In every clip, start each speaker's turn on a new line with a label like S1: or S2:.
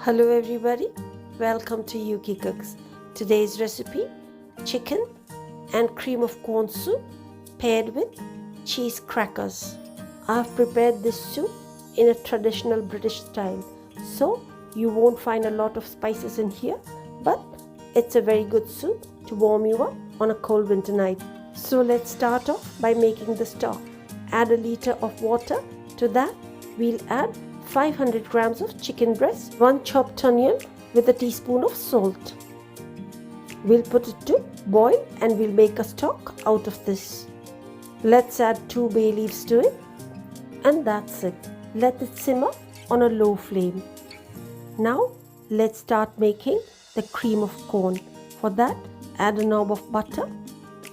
S1: Hello everybody, welcome to yukicooks. Today's recipe, chicken and cream of corn soup paired with cheese crackers. I've prepared this soup in a traditional British style, so you won't find a lot of spices in here, but it's a very good soup to warm you up on a cold winter night. So let's start off by making the stock. Add a liter of water. To that, we'll add 500 grams of chicken breast, 1 chopped onion with a teaspoon of salt. We'll put it to boil and we'll make a stock out of this. Let's add 2 bay leaves to it, and that's it. Let it simmer on a low flame. Now let's start making the cream of corn. For that, add a knob of butter.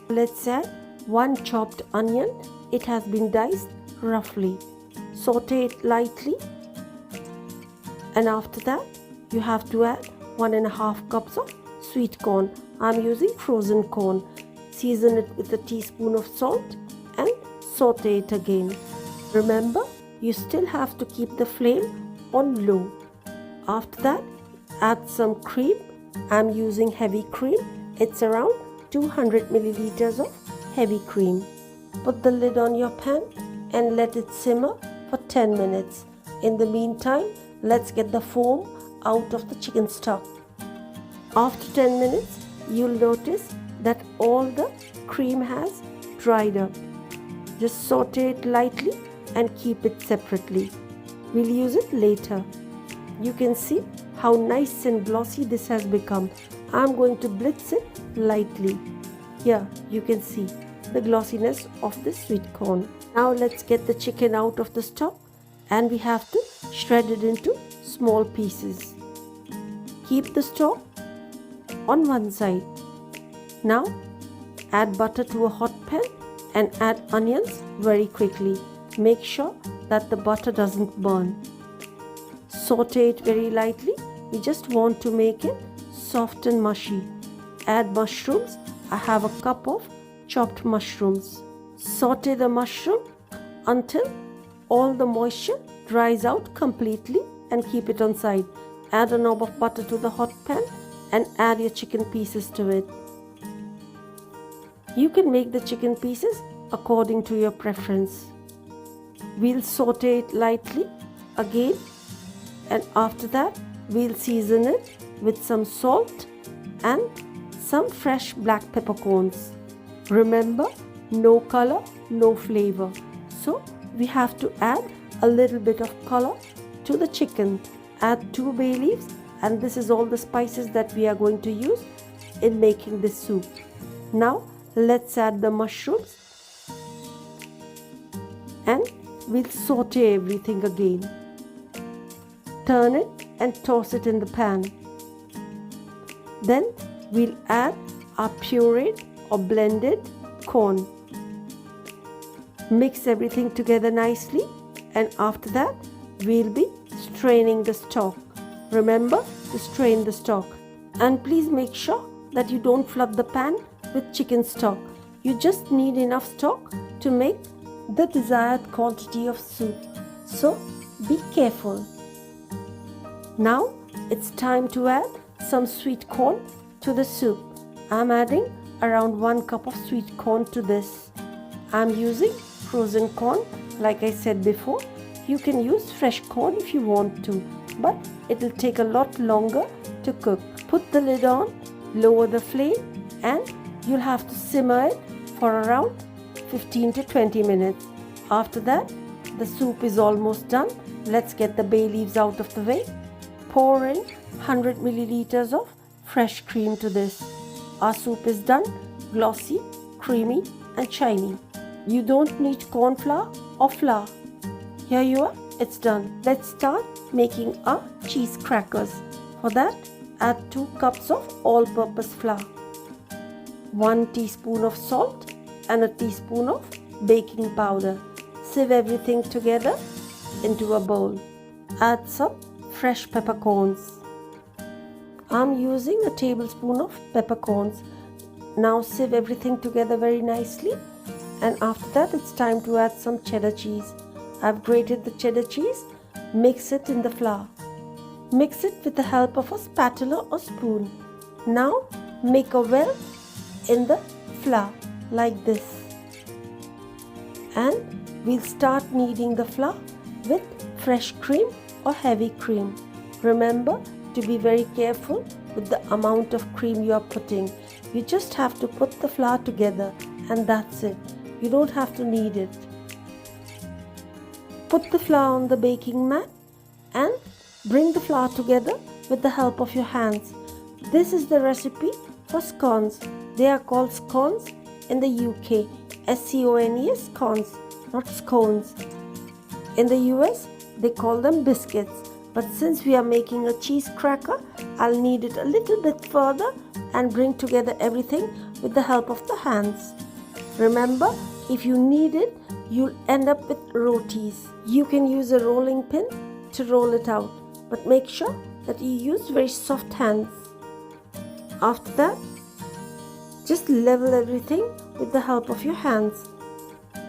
S1: Let's add 1 chopped onion. It has been diced roughly. Saute it lightly. And after that, you have to add 1.5 cups of sweet corn. I'm using frozen corn. Season it with a teaspoon of salt and saute it again. Remember, you still have to keep the flame on low. After that, add some cream. I'm using heavy cream. It's around 200 milliliters of heavy cream. Put the lid on your pan and let it simmer for 10 minutes. In the meantime, let's get the foam out of the chicken stock. After 10 minutes, you'll notice that all the cream has dried up. Just saute it lightly and keep it separately. We'll use it later. You can see how nice and glossy this has become. I'm going to blitz it lightly. Here you can see the glossiness of the sweet corn. Now let's get the chicken out of the stock, and we have to shred it into small pieces. Keep the stock on one side. Now add butter to a hot pan and add onions very quickly. Make sure that the butter doesn't burn. Saute it very lightly. We just want to make it soft and mushy. Add mushrooms. I have a cup of chopped mushrooms. Saute the mushroom until all the moisture dries out completely and keep it on side. Add a knob of butter to the hot pan and add your chicken pieces to it. You can make the chicken pieces according to your preference. We'll saute it lightly again, and after that we'll season it with some salt and some fresh black peppercorns. Remember, no color, no flavor. So we have to add a little bit of color to the chicken. Add 2 bay leaves, and this is all the spices that we are going to use in making this soup. Now let's add the mushrooms and we'll saute everything again. Turn it and toss it in the pan. Then we'll add our pureed or blended corn. Mix everything together nicely, and after that we'll be straining the stock. Remember to strain the stock, and please make sure that you don't flood the pan with chicken stock. You just need enough stock to make the desired quantity of soup, so be careful. Now it's time to add some sweet corn to the soup. I'm adding around 1 cup of sweet corn to this. I'm using frozen corn. Like I said before, you can use fresh corn if you want to, but it'll take a lot longer to cook. Put the lid on, lower the flame, and you'll have to simmer it for around 15 to 20 minutes. After that, the soup is almost done. Let's get the bay leaves out of the way. Pour in 100 milliliters of fresh cream to this. Our soup is done, glossy, creamy and shiny. You don't need corn flour or flour. Here you are, it's done. Let's start making our cheese crackers. For that, add 2 cups of all-purpose flour, 1 teaspoon of salt and a teaspoon of baking powder. Sieve everything together into a bowl. Add some fresh peppercorns. I'm using a tablespoon of peppercorns. Now sieve everything together very nicely, and after that it's time to add some cheddar cheese. I've grated the cheddar cheese. Mix it in the flour. Mix it with the help of a spatula or spoon. Now make a well in the flour like this. And we'll start kneading the flour with fresh cream or heavy cream. Remember to be very careful with the amount of cream you are putting. You just have to put the flour together and that's it. You don't have to knead it. Put the flour on the baking mat and bring the flour together with the help of your hands. This is the recipe for scones. They are called scones in the UK. S-C-O-N-E-S, scones, not scones. In the US, they call them biscuits. But since we are making a cheese cracker, I'll knead it a little bit further and bring together everything with the help of the hands. Remember, if you knead it, you'll end up with rotis. You can use a rolling pin to roll it out, but make sure that you use very soft hands. After that, just level everything with the help of your hands.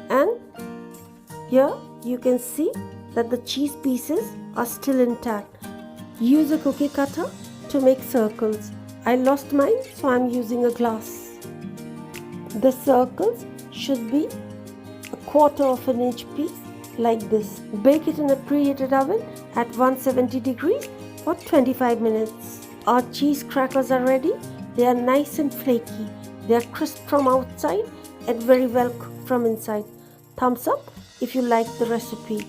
S1: And here you can see that the cheese pieces are still intact. Use a cookie cutter to make circles. I lost mine, so I'm using a glass. The circles should be 1/4 inch piece like this. Bake it in a preheated oven at 170 degrees for 25 minutes. Our cheese crackers are ready. They are nice and flaky. They are crisp from outside and very well cooked from inside. Thumbs up if you like the recipe.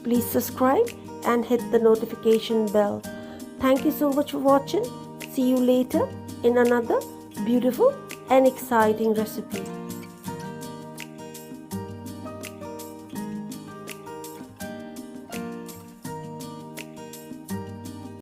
S1: Please subscribe and hit the notification bell. Thank you so much for watching. See you later in another beautiful and exciting recipe.